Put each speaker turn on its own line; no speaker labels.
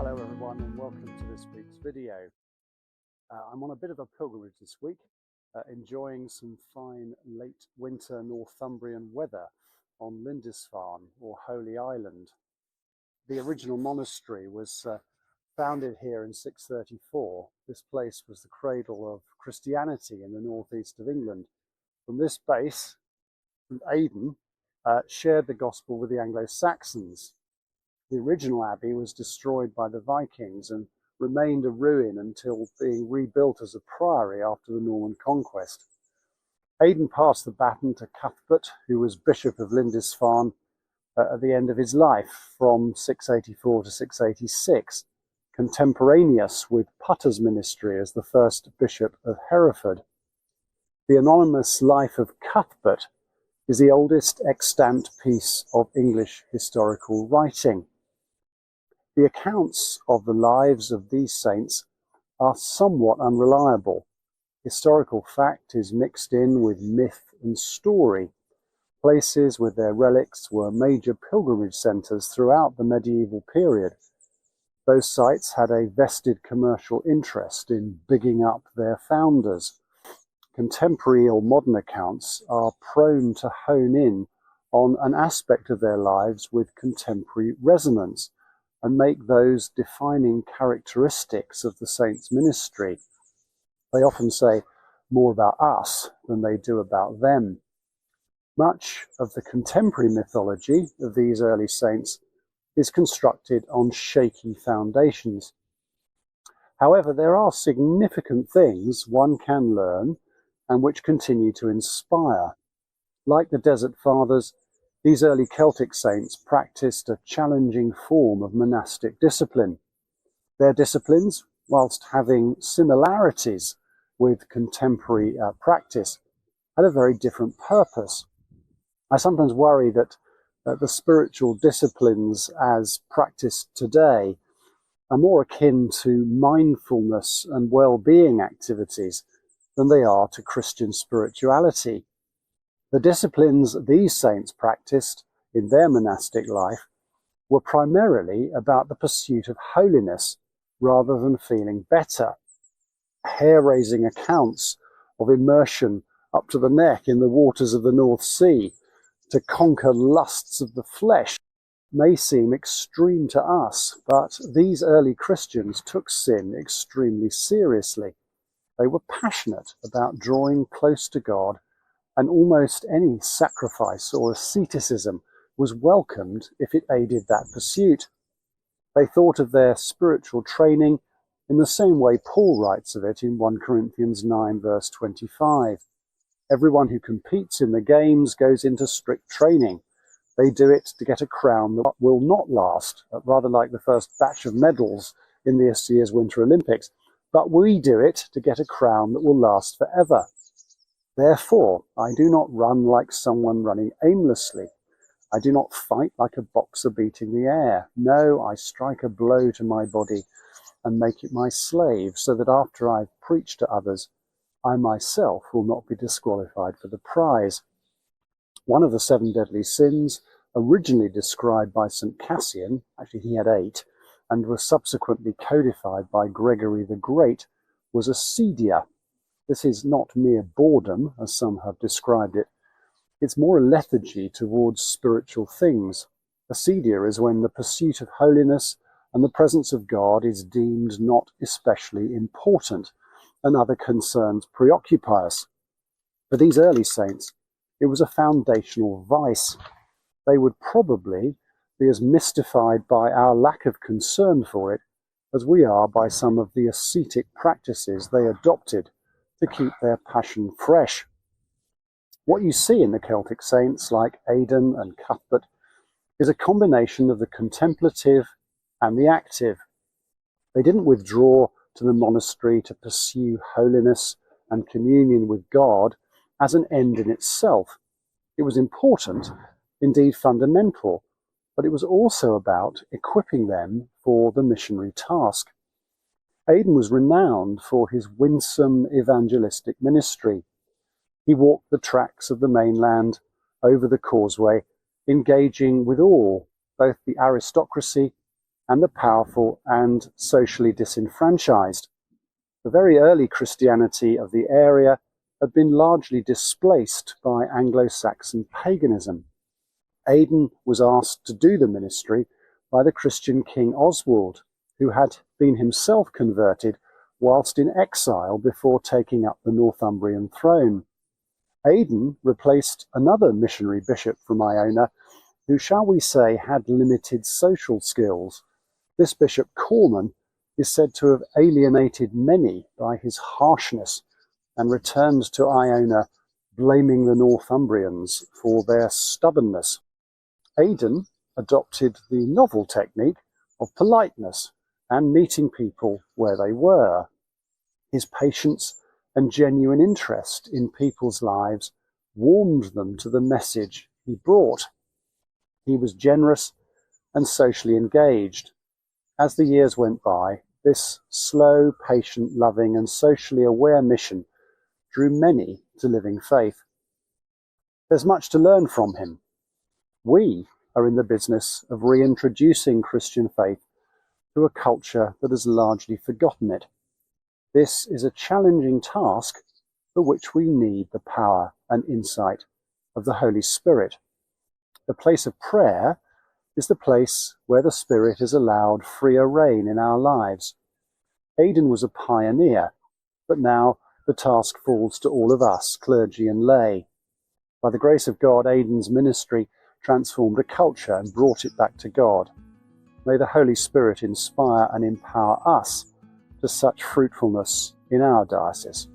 Hello everyone and welcome to this week's video. I'm on a bit of a pilgrimage this week, enjoying some fine late winter Northumbrian weather on Lindisfarne or Holy Island. The original monastery was founded here in 634. This place was the cradle of Christianity in the northeast of England. From this base, St Aidan shared the gospel with the Anglo-Saxons. The original abbey was destroyed by the Vikings and remained a ruin until being rebuilt as a priory after the Norman conquest. Aidan passed the baton to Cuthbert, who was Bishop of Lindisfarne at the end of his life from 684 to 686, contemporaneous with Putter's ministry as the first Bishop of Hereford. The anonymous life of Cuthbert is the oldest extant piece of English historical writing. The accounts of the lives of these saints are somewhat unreliable. Historical fact is mixed in with myth and story. Places with their relics were major pilgrimage centres throughout the medieval period. Those sites had a vested commercial interest in bigging up their founders. Contemporary or modern accounts are prone to hone in on an aspect of their lives with contemporary resonance and make those defining characteristics of the saint's ministry. They often say more about us than they do about them. Much of the contemporary mythology of these early saints is constructed on shaky foundations. However, there are significant things one can learn and which continue to inspire. Like the Desert Fathers, these early Celtic saints practiced a challenging form of monastic discipline. Their disciplines, whilst having similarities with contemporary practice, had a very different purpose. I sometimes worry that the spiritual disciplines as practiced today are more akin to mindfulness and well-being activities than they are to Christian spirituality. The disciplines these saints practiced in their monastic life were primarily about the pursuit of holiness rather than feeling better. Hair-raising accounts of immersion up to the neck in the waters of the North Sea to conquer lusts of the flesh may seem extreme to us, but these early Christians took sin extremely seriously. They were passionate about drawing close to God, and almost any sacrifice or asceticism was welcomed if it aided that pursuit. They thought of their spiritual training in the same way Paul writes of it in 1 Corinthians 9 verse 25. Everyone who competes in the games goes into strict training. They do it to get a crown that will not last, rather like the first batch of medals in this year's Winter Olympics. But we do it to get a crown that will last forever. Therefore, I do not run like someone running aimlessly. I do not fight like a boxer beating the air. No, I strike a blow to my body and make it my slave, so that after I've preached to others, I myself will not be disqualified for the prize. One of the 7 deadly sins, originally described by St Cassian, actually he had 8, and was subsequently codified by Gregory the Great, was acedia. This is not mere boredom, as some have described it. It's more a lethargy towards spiritual things. Acedia is when the pursuit of holiness and the presence of God is deemed not especially important, and other concerns preoccupy us. For these early saints, it was a foundational vice. They would probably be as mystified by our lack of concern for it as we are by some of the ascetic practices they adopted to keep their passion fresh. What you see in the Celtic saints like Aidan and Cuthbert is a combination of the contemplative and the active. They didn't withdraw to the monastery to pursue holiness and communion with God as an end in itself. It was important, indeed fundamental, but it was also about equipping them for the missionary task. Aidan was renowned for his winsome evangelistic ministry. He walked the tracks of the mainland, over the causeway, engaging with all, both the aristocracy and the powerful and socially disenfranchised. The very early Christianity of the area had been largely displaced by Anglo-Saxon paganism. Aidan was asked to do the ministry by the Christian King Oswald, who had been himself converted whilst in exile before taking up the Northumbrian throne. Aidan replaced another missionary bishop from Iona, who, shall we say, had limited social skills. This Bishop Corman is said to have alienated many by his harshness and returned to Iona, blaming the Northumbrians for their stubbornness. Aidan adopted the novel technique of politeness and meeting people where they were. His patience and genuine interest in people's lives warmed them to the message he brought. He was generous and socially engaged. As the years went by, this slow, patient, loving and socially aware mission drew many to living faith. There's much to learn from him. We are in the business of reintroducing Christian faith to a culture that has largely forgotten it. This is a challenging task for which we need the power and insight of the Holy Spirit. The place of prayer is the place where the Spirit is allowed freer reign in our lives. Aidan was a pioneer, but now the task falls to all of us, clergy and lay. By the grace of God, Aidan's ministry transformed a culture and brought it back to God. May the Holy Spirit inspire and empower us to such fruitfulness in our diocese.